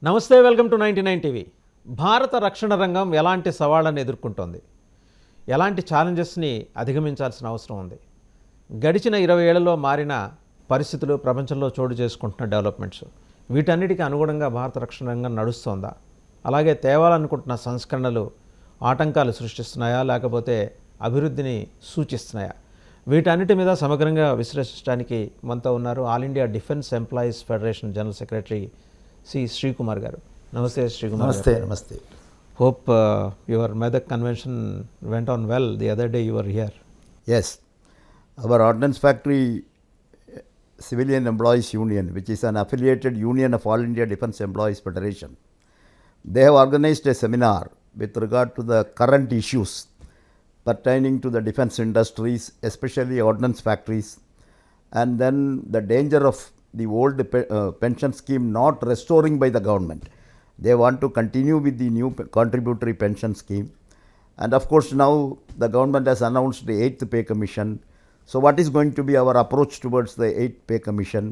నమస్తే, welcome to 99 TV. భారత రక్షణ రంగం ఎలాంటి సవాళ్లను ఎదుర్కొంటోంది, ఎలాంటి ఛాలెంజెస్ని అధిగమించాల్సిన అవసరం ఉంది, గడిచిన 20 ఏళ్లలో మారిన పరిస్థితులు, ప్రపంచంలో చోటు చేసుకుంటున్న డెవలప్మెంట్స్, వీటన్నిటికీ అనుగుణంగా భారత రక్షణ రంగం నడుస్తోందా, అలాగే తేవాలనుకుంటున్న సంస్కరణలు ఆటంకాలు సృష్టిస్తున్నాయా లేకపోతే అభివృద్ధిని సూచిస్తున్నాయా, వీటన్నిటి మీద సమగ్రంగా విశ్లేషించడానికి మనతో ఉన్నారు all India defence employees federation general secretary C Sreekumar గారు. నమస్తే శ్రీకుమార్. నమస్తే. నమస్తే. Hope your Medak convention went on well. The other day you were here. Yes, our Ordnance Factory Civilian Employees Union, which is an affiliated union of All India Defence Employees Federation, they have organized a seminar with regard to the current issues pertaining to the defence industries, especially ordnance factories, and then the danger of the old pension scheme not restoring by the government. They want to continue with the new contributory pension scheme, and of course now the government has announced the 8th pay commission. So what is going to be our approach towards the 8th pay commission?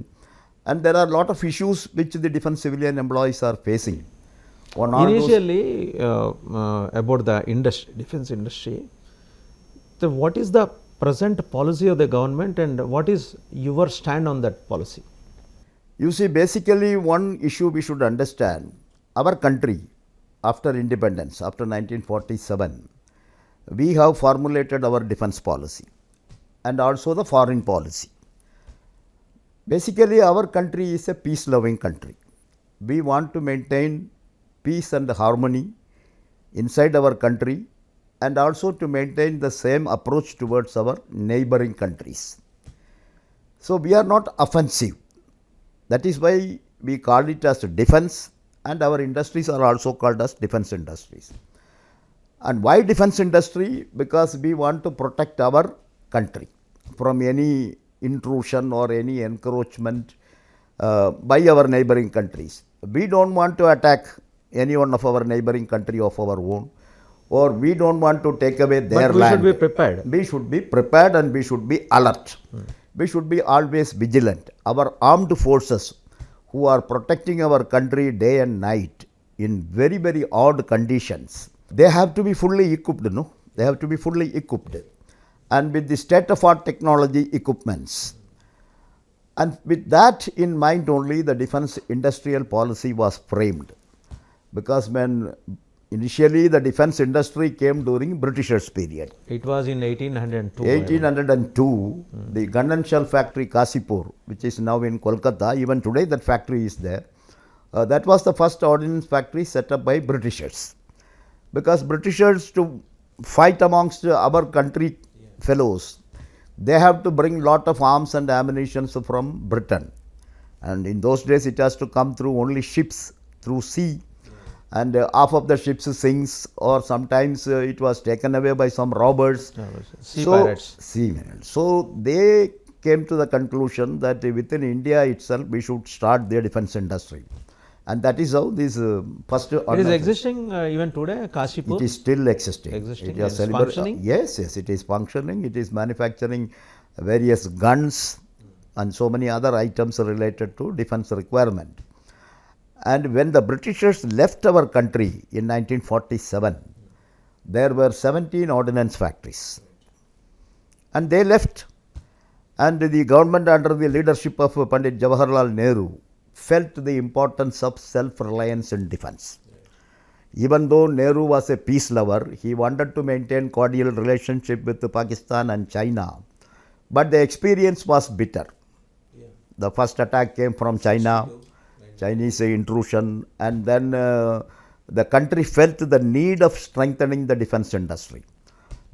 And there are a lot of issues which the defence civilian employees are facing. Initially about the industry, defence industry, so what is the present policy of the government and what is your stand on that policy? You see, basically one issue we should understand. Our country, after independence, after 1947, we have formulated our defence policy and also the foreign policy. Basically, our country is a peace-loving country. We want to maintain peace and harmony inside our country and also to maintain the same approach towards our neighboring countries. So, we are not offensive. That is why we call it as defence, and our industries are also called as defence industries. And why defence industry? Because we want to protect our country from any intrusion or any encroachment by our neighboring countries. We don't want to attack any one of our neighboring country of our own, or we don't want to take away their land. But we should be prepared. We should be prepared and we should be alert. We should be always vigilant. Our armed forces who are protecting our country day and night in very, very odd conditions, they have to be fully equipped, no? They have to be fully equipped. And with the state-of-art technology equipments. And with that in mind only, the defence industrial policy was framed. Because when initially the defence industry came during Britishers period. It was in 1802. 1802, the gun and shell factory Kasipur, which is now in Kolkata, even today that factory is there. That was the first ordnance factory set up by Britishers. Because Britishers, to fight amongst our country fellows, they have to bring lot of arms and ammunition from Britain. And in those days it has to come through only ships, through sea. And half of the ships sinks, or sometimes it was taken away by some robbers. Sea pirates. So they came to the conclusion that within India itself we should start the defence industry. And that is how this first... It is existing even today, Kashipur? It is still existing. It is functioning? Yes, it is functioning. It is manufacturing various guns and so many other items related to defence requirement. And when the Britishers left our country in 1947, there were 17 ordnance factories. And they left. And the government under the leadership of Pandit Jawaharlal Nehru felt the importance of self-reliance in defence. Even though Nehru was a peace lover, he wanted to maintain cordial relationship with Pakistan and China. But the experience was bitter. The first attack came from China. Chinese intrusion, and then the country felt the need of strengthening the defence industry,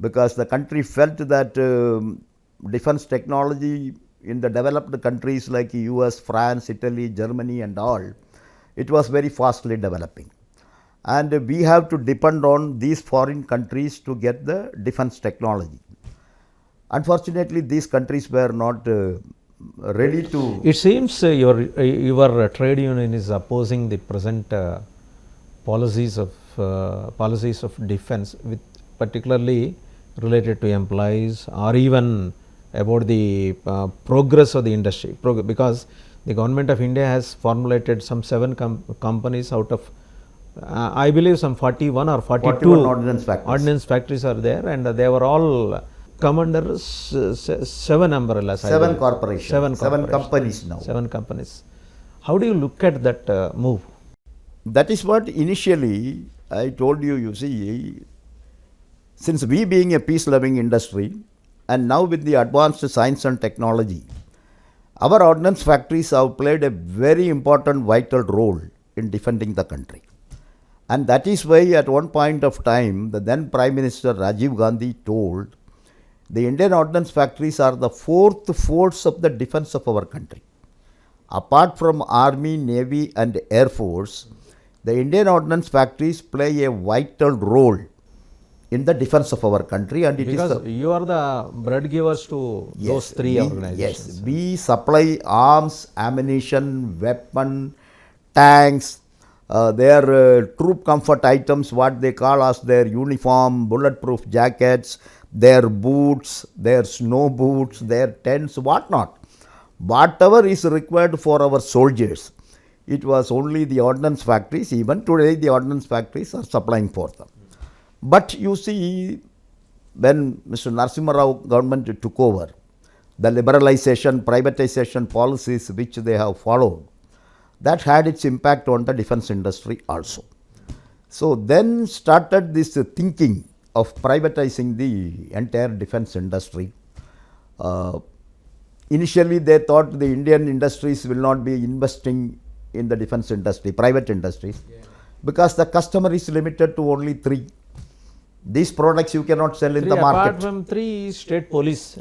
because the country felt that defence technology in the developed countries like US, France, Italy, Germany and all, it was very fastly developing. And we have to depend on these foreign countries to get the defence technology. Unfortunately, these countries were not ready to... It seems your trade union is opposing the present policies of defence, with particularly related to employees, or even about the progress of the industry, because The government of India has formulated some 7 companies out of, I believe, some 41 or 42 41 ordnance factories. ordnance factories are there, and they were all come under 7 umbrellas. I 7 believe. corporations. 7 7 corporations. companies now. 7 companies. How do you look at that move? That is what initially I told you, you see, since we being a peace-loving industry, and now with the advanced science and technology, our ordnance factories have played a very important vital role in defending the country. And that is why at one point of time, the then Prime Minister Rajiv Gandhi told, the Indian ordnance factories are the 4th force of the defense of our country. Apart from Army, Navy and Air Force, the Indian ordnance factories play a vital role in the defense of our country, and it Because is you are the bread givers to those 3 organizations. Yes, we supply arms, ammunition, weapon, tanks, their troop comfort items, what they call as their uniform, bulletproof jackets, their boots, their snow boots, their tents, whatnot. Whatever is required for our soldiers, it was only the ordnance factories. Even today, the ordnance factories are supplying for them. But you see, when Mr. Narasimha Rao government took over, the liberalization, privatization policies which they have followed, that had its impact on the defense industry also. So then started this thinking of privatizing the entire defense industry. Initially, they thought the Indian industries will not be investing in the defense industry, private industries, because the customer is limited to only 3. These products you cannot sell in the market. Apart from 3 state police,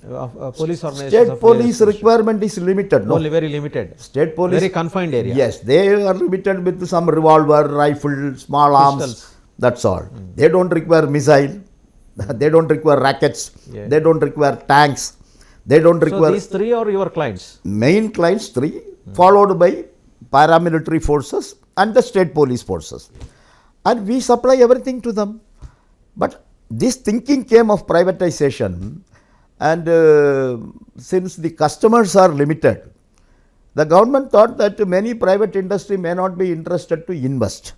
police organizations. State police requirement is limited. No, only very limited. State police. Very confined area. Yes, they are limited with some revolver, rifle, small arms. Pistols. That's all. They don't require missile. They don't require rockets. Yeah. They don't require tanks. They don't require. So these 3 are your clients. Main clients 3, followed by paramilitary forces and the state police forces. And we supply everything to them. But this thinking came of privatization, and since the customers are limited, the government thought that many private industry may not be interested to invest.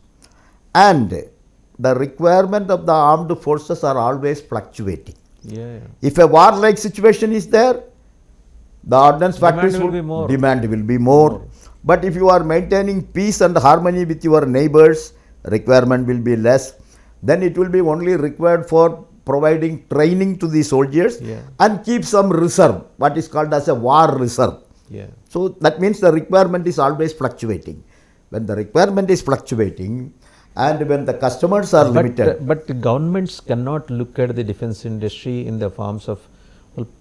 And the requirement of the armed forces are always fluctuating. Yeah. If a war-like situation is there, the ordnance factories will be more. Demand will be more. But if you are maintaining peace and harmony with your neighbors, requirement will be less. Then it will be only required for providing training to the soldiers, and keep some reserve, what is called as a war reserve. Yeah. So that means the requirement is always fluctuating. When the requirement is fluctuating, and when the customers are limited. But the governments cannot look at the defense industry in the forms of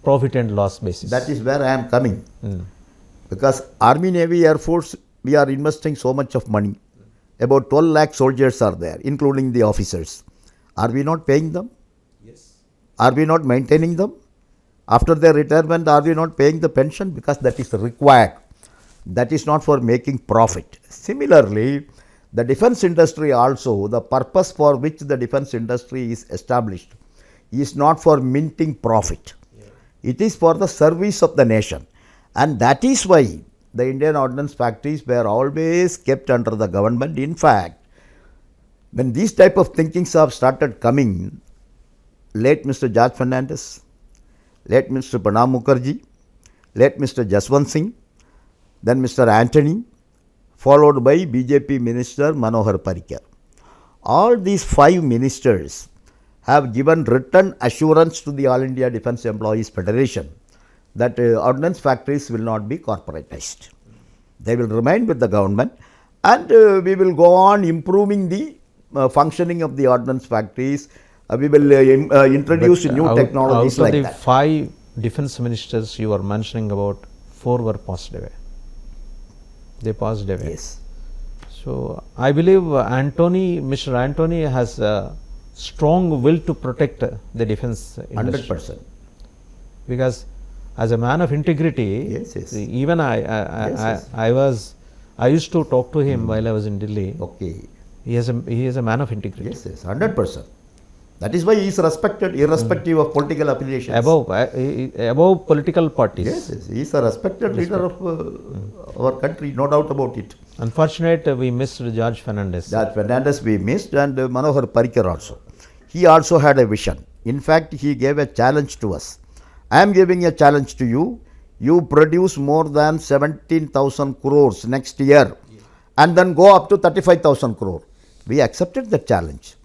profit and loss basis. That is where I am coming. Because Army, Navy, Air Force, we are investing so much of money. About 12 lakh soldiers are there, including the officers. Are we not paying them? Yes. Are we not maintaining them? After their retirement, are we not paying the pension? Because that is required. That is not for making profit. Similarly, the defense industry also, the purpose for which the defense industry is established is not for minting profit. It is for the service of the nation. And that is why the Indian ordnance factories were always kept under the government. In fact, when these type of thinkings have started coming, late Mr. George Fernandez, late Mr. Pranab Mukherjee, late Mr. Jaswant Singh, then Mr. Antony, followed by BJP Minister Manohar Parrikar. All these 5 ministers have given written assurance to the All India Defence Employees Federation that ordnance factories will not be corporatized. They will remain with the government, and we will go on improving the functioning of the ordnance factories. We will introduce new technologies like that. Out of the 5 defense ministers you were mentioning about, 4 were passed away. They passed away. Yes. So I believe Mr. Antony has a strong will to protect the defense industry. 100%. Because as a man of integrity, Yes, yes. even I used to talk to him while I was in Delhi. Okay. He is a man of integrity. Yes, yes, 100%. That is why he is respected irrespective of political affiliations. Above political parties. Yes, he is a respected leader of our country, no doubt about it. Unfortunate, we missed George Fernandez. George Fernandez we missed, and Manohar Parrikar also. He also had a vision. In fact, he gave a challenge to us. I am giving a challenge to you. You produce more than 17,000 crores next year, and then go up to 35,000 crore. We accepted the challenge.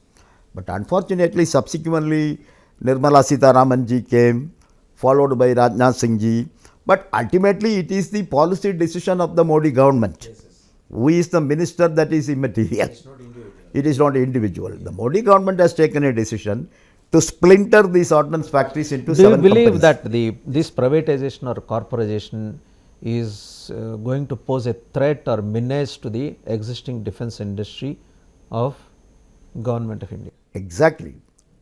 But unfortunately, subsequently, Nirmala Sitharaman ji came, followed by Rajnath Singh ji. But ultimately, it is the policy decision of the Modi government. Who is the minister, that is immaterial. It is not individual. The Modi government has taken a decision to splinter these ordnance factories into Do you 7 believe companies. that this privatization or corporatization is going to pose a threat or menace to the existing defense industry of Government of India? Exactly.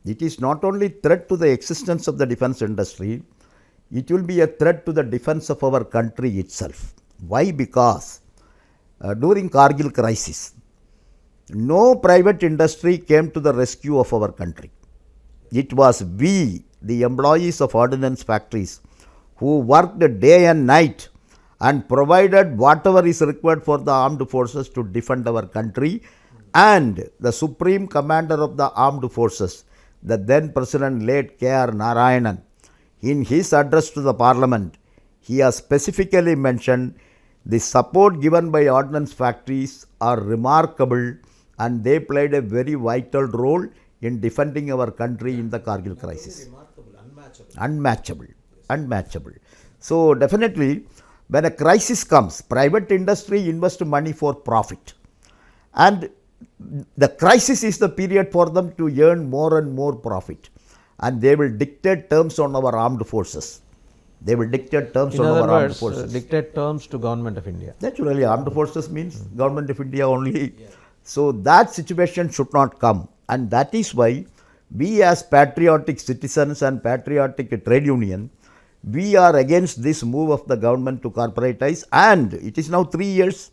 It is not only threat to the existence of the defense industry, it will be a threat to the defense of our country itself. Why? Because during Kargil crisis, no private industry came to the rescue of our country. It was we, the employees of ordnance factories, who worked day and night and provided whatever is required for the armed forces to defend our country. And the Supreme Commander of the Armed Forces, the then President late K.R. Narayanan, in his address to the Parliament, he has specifically mentioned the support given by ordnance factories are remarkable, and they played a very vital role in defending our country in the Kargil crisis. Unmatchable. So definitely, when a crisis comes, private industry invests money for profit, and the crisis is the period for them to earn more and more profit, and they will dictate terms on our armed forces. Dictate terms to Government of India. Naturally, armed forces means Government of India only. So that situation should not come, and that is why we as patriotic citizens and patriotic trade union, we are against this move of the government to corporatize, and it is now 3 years,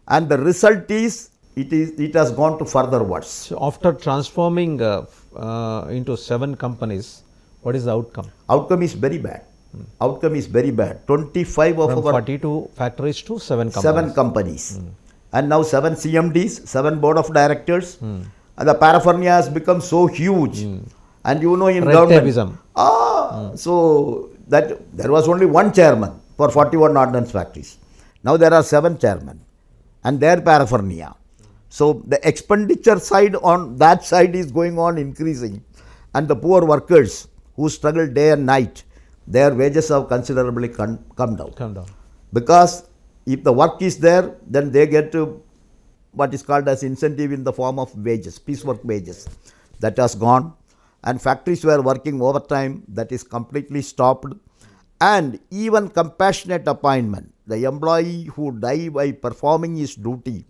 and the result is it has gone to further worse. So after transforming into 7 companies, what is the outcome? Outcome is very bad. 25 of From our 42 factories to 7 companies. 7 companies. And now 7 CMDs, 7 board of directors. And the paraphernalia has become so huge. And you know, in Red-tapeism. government, so that there was only one chairman for 41 ordnance factories. Now there are 7 chairmen and their paraphernalia. So the expenditure side on that side is going on increasing, and the poor workers who struggle day and night, their wages have considerably come down. Because if the work is there, then they get what is called as incentive in the form of wages, piecework wages. That has gone, and factories were working overtime, that is completely stopped. And even compassionate appointment, the employee who die by performing his duty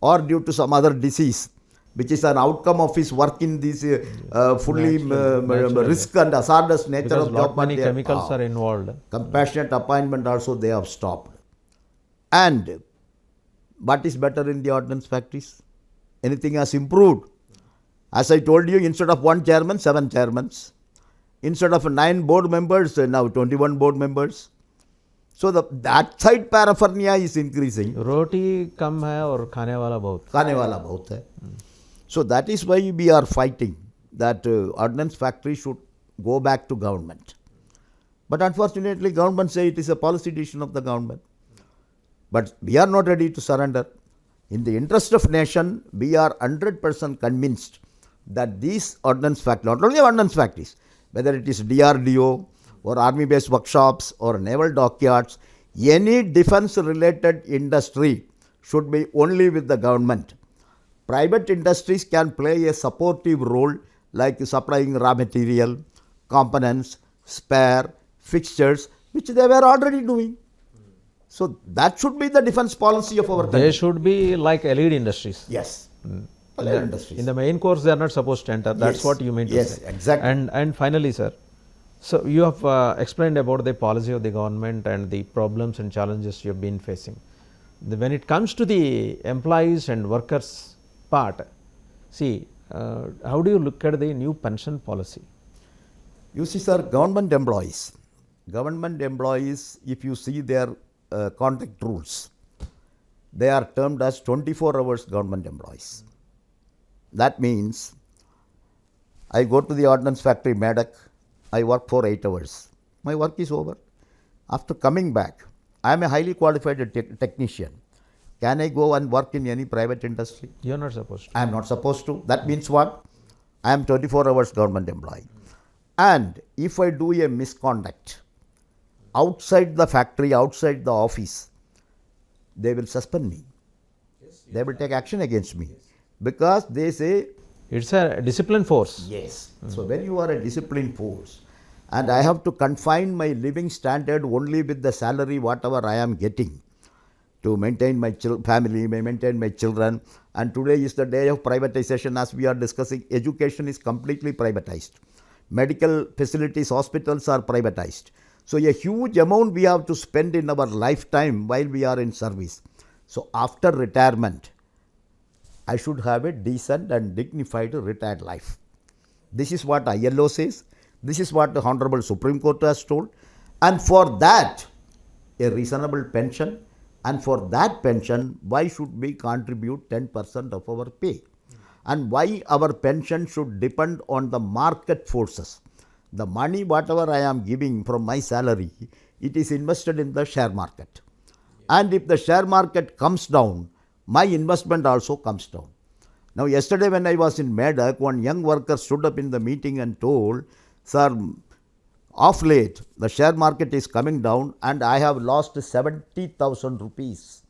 or due to some other disease, which is an outcome of his work in this fully risk and hazardous nature Because of lot job. many chemicals are involved. Compassionate appointment also they have stopped. And what is better in the ordnance factories? Anything has improved. As I told you, instead of 1 chairman, 7 chairmen. Instead of 9 board members, now 21 board members. So that side paraphernalia is increasing. Roti kam hai aur khane wala bahut. Khane wala bahut hai. So that is why we are fighting that ordnance factory should go back to government. But unfortunately, government say it is a policy decision of the government. But we are not ready to surrender. In the interest of nation, we are 100% convinced that these ordnance factories, not only ordnance factories, whether it is DRDO or army-based workshops or naval dockyards, any defense-related industry should be only with the government. Private industries can play a supportive role like supplying raw material, components, spare, fixtures, which they were already doing. So that should be the defense policy of our country. They should be like LED industries. Yes. In the main course, they are not supposed to enter. That's what you mean to say. Yes, exactly. And finally, sir, so you have explained about the policy of the government and the problems and challenges you have been facing. When it comes to the employees and workers part, see, how do you look at the new pension policy? You see, sir, government employees, if you see their contract rules, they are termed as 24 hours government employees. That means I go to the ordnance factory, Medak, I work for 8 hours. My work is over. After coming back, I am a highly qualified technician. Can I go and work in any private industry? You are not supposed to. I am not supposed to. That means what? I am 24 hours government employee. And if I do a misconduct outside the factory, outside the office, they will suspend me. They will take action against me because they say, It's a discipline force. yes. So when you are a disciplined force and I have to confine my living standard only with the salary whatever I am getting to maintain my family, maintain my children, and today is the day of privatization as we are discussing. Education is completely privatized. Medical facilities, hospitals are privatized. So a huge amount we have to spend in our lifetime while we are in service. So after retirement, I should have a decent and dignified retired life. This is what ILO says. This is what the Honorable Supreme Court has told. And for that, a reasonable pension. And for that pension, why should we contribute 10% of our pay? And why our pension should depend on the market forces. The money, whatever I am giving from my salary, it is invested in the share market. And if the share market comes down, my investment also comes down. Now, yesterday when I was in Medak, one young worker stood up in the meeting and told, sir, of late, the share market is coming down and I have lost 70,000 rupees.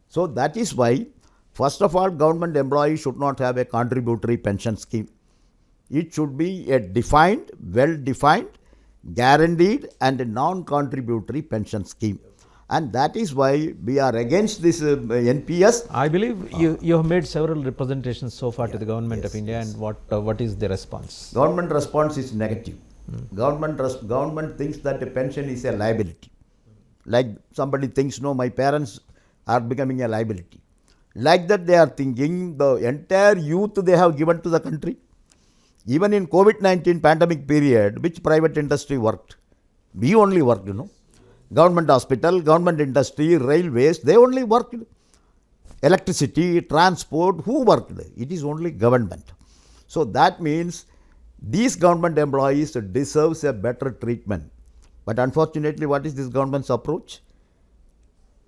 So that is why, first of all, government employees should not have a contributory pension scheme. It should be a defined, well-defined, guaranteed and non-contributory pension scheme. And that is why we are against this NPS. I believe you have made several representations so far to the government of India, and what is the response? Government response is negative. Government thinks that the pension is a liability. Like somebody thinks, no, my parents are becoming a liability. Like that they are thinking the entire youth they have given to the country. Even in COVID-19 pandemic period, which private industry worked? We only worked, Government hospital, government industry, railways, they only worked. Electricity, transport, who worked? It is only government. So that means these government employees deserves a better treatment. But unfortunately, what is this government's approach?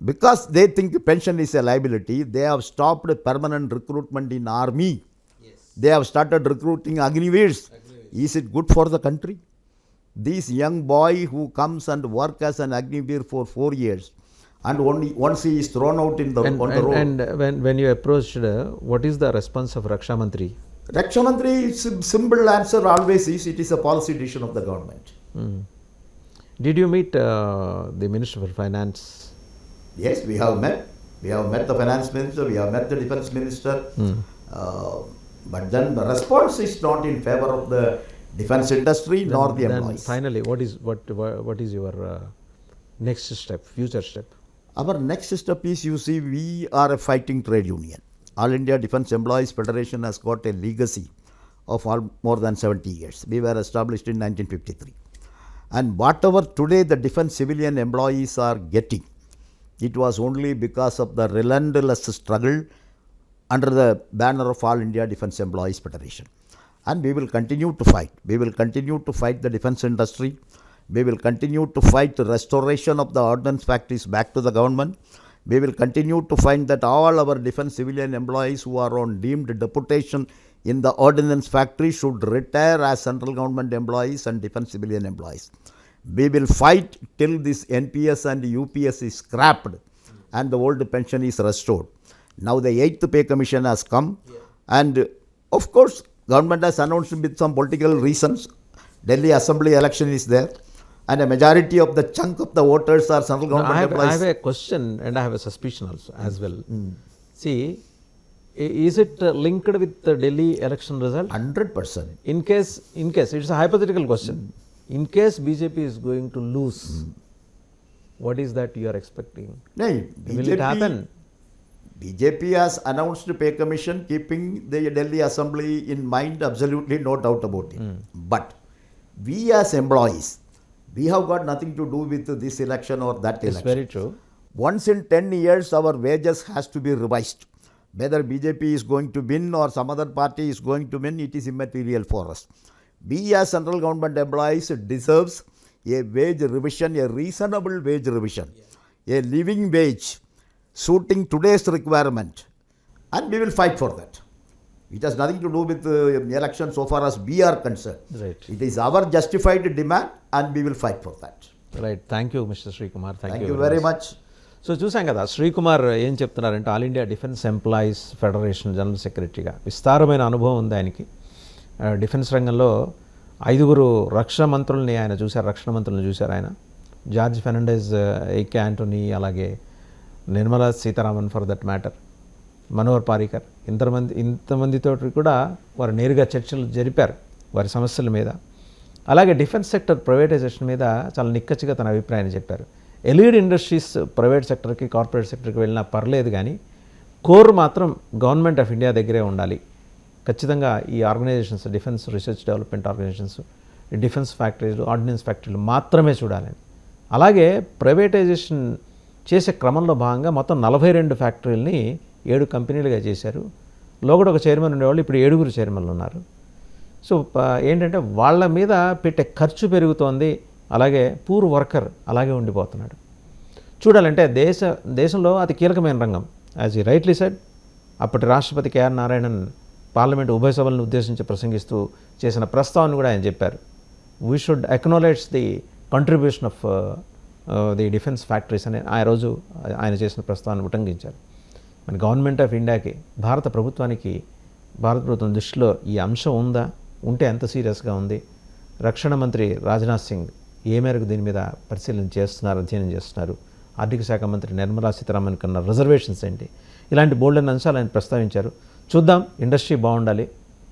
Because they think pension is a liability, they have stopped permanent recruitment in army. Yes. They have started recruiting Agniveers. Is it good for the country? This young boy who comes and works as an Agniveer for 4 years and only once he is thrown out on the road. And when you approached, what is the response of Raksha Mantri? Raksha Mantri, simple answer always is, it is a policy decision of the government. Did you meet the Minister for Finance? Yes, we have met. We have met the Finance Minister, we have met the Defence Minister. But then the response is not in favor of the defence industry nor the employees. Finally, what is your next step, future step? Our next step is, you see, we are a fighting trade union. All India Defence Employees Federation has got a legacy of more than 70 years. We were established in 1953. And whatever today the defence civilian employees are getting, it was only because of the relentless struggle under the banner of All India Defence Employees Federation. And we will continue to fight. We will continue to fight the defence industry. We will continue to fight the restoration of the ordnance factories back to the government. We will continue to find that all our defence civilian employees who are on deemed deputation in the ordnance factory should retire as central government employees and defence civilian employees. We will fight till this NPS and UPS is scrapped and the old pension is restored. Now the 8th pay commission has come, and of course government has announced with some political reasons. Delhi Assembly election is there, and a majority of the chunk of the voters are central government employees. I have a question and I have a suspicion also as well. See, is it linked with the Delhi election result? 100%. In case, it's a hypothetical question. In case BJP is going to lose, what is that you are expecting? No, Will it happen? BJP has announced pay commission keeping the Delhi Assembly in mind, absolutely no doubt about it. But we as employees, we have got nothing to do with this election or that It's election. very true. Once in 10 years, our wages has to be revised. Whether BJP is going to win or some other party is going to win, it is immaterial for us. We as central government employees deserves a wage revision, a reasonable wage revision, a living wage suiting today's requirement, and we will fight for that. It has nothing to do with the election so far as we are concerned. Right. It is our justified demand and we will fight for that. Right, thank you mister Srikumar. Thank you very much. So చూసాం కదా, శ్రీకుమార్ ఏం చెప్తున్నారంటే all India defence employees federation general సెక్రటరీగా విస్తారమైన అనుభవం ఉంది ఆయనకి. Defence రంగంలో 5 రక్షణ మంత్రుల్ని ఆయన చూశారు, రక్షణ మంత్రులను చూశారు ఆయన. జార్జ్ ఫెర్నాండెజ్, ఏకే యాంటోనీ, అలాగే Nirmala Sitharaman for that matter, Manohar Parrikar, ఇంతమందితో కూడా వారు నేరుగా చర్చలు జరిపారు వారి సమస్యల మీద. అలాగే డిఫెన్స్ సెక్టర్ ప్రైవేటైజేషన్ మీద చాలా నిక్కచ్చిగా తన అభిప్రాయాన్ని చెప్పారు. ఎలీడ్ ఇండస్ట్రీస్ ప్రైవేట్ సెక్టర్కి, కార్పొరేట్ సెక్టర్కి వెళ్ళినా పర్లేదు, కానీ కోర్ మాత్రం గవర్నమెంట్ ఆఫ్ ఇండియా దగ్గరే ఉండాలి. ఖచ్చితంగా ఈ organisations, defence research development organisations, defence ఫ్యాక్టరీలు, ఆర్డినెన్స్ ఫ్యాక్టరీలు మాత్రమే చూడాలని. అలాగే ప్రైవేటైజేషన్ చేసే క్రమంలో భాగంగా మొత్తం 42 ఫ్యాక్టరీలని 7 కంపెనీలుగా చేశారు. లోగడ ఒక చైర్మన్ ఉండేవాళ్ళు, ఇప్పుడు 7 చైర్మన్లు ఉన్నారు. సో ఏంటంటే వాళ్ళ మీద పెట్టే ఖర్చు పెరుగుతోంది, అలాగే పూర్ వర్కర్ అలాగే ఉండిపోతున్నాడు. చూడాలంటే దేశంలో అతి కీలకమైన రంగం, యాజ్ ఈ రైట్లీ సెడ్, అప్పటి రాష్ట్రపతి కేఆర్ నారాయణన్ పార్లమెంట్ ఉభయ సభలను ఉద్దేశించి ప్రసంగిస్తూ చేసిన ప్రస్తావన కూడా ఆయన చెప్పారు. We should acknowledge the contribution of the defence factories అని ఆ రోజు ఆయన చేసిన ప్రస్తావన ఉటంకించారు. మన గవర్నమెంట్ ఆఫ్ ఇండియాకి, భారత ప్రభుత్వం దృష్టిలో ఈ అంశం ఉందా, ఉంటే ఎంత సీరియస్గా ఉంది, రక్షణ మంత్రి రాజ్నాథ్ సింగ్ ఏ మేరకు దీని మీద పరిశీలన చేస్తున్నారు, అధ్యయనం చేస్తున్నారు, ఆర్థిక శాఖ మంత్రి నిర్మలా సీతారామన్ కన్నా రిజర్వేషన్స్ ఏంటి, ఇలాంటి బోల్డెన్ అంశాలు ఆయన ప్రస్తావించారు. చూద్దాం, ఇండస్ట్రీ బాగుండాలి,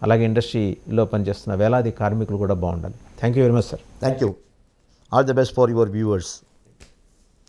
అలాగే ఇండస్ట్రీలో పనిచేస్తున్న వేలాది కార్మికులు కూడా బాగుండాలి. Thank you very much sir. Thank you. All the best for your viewers.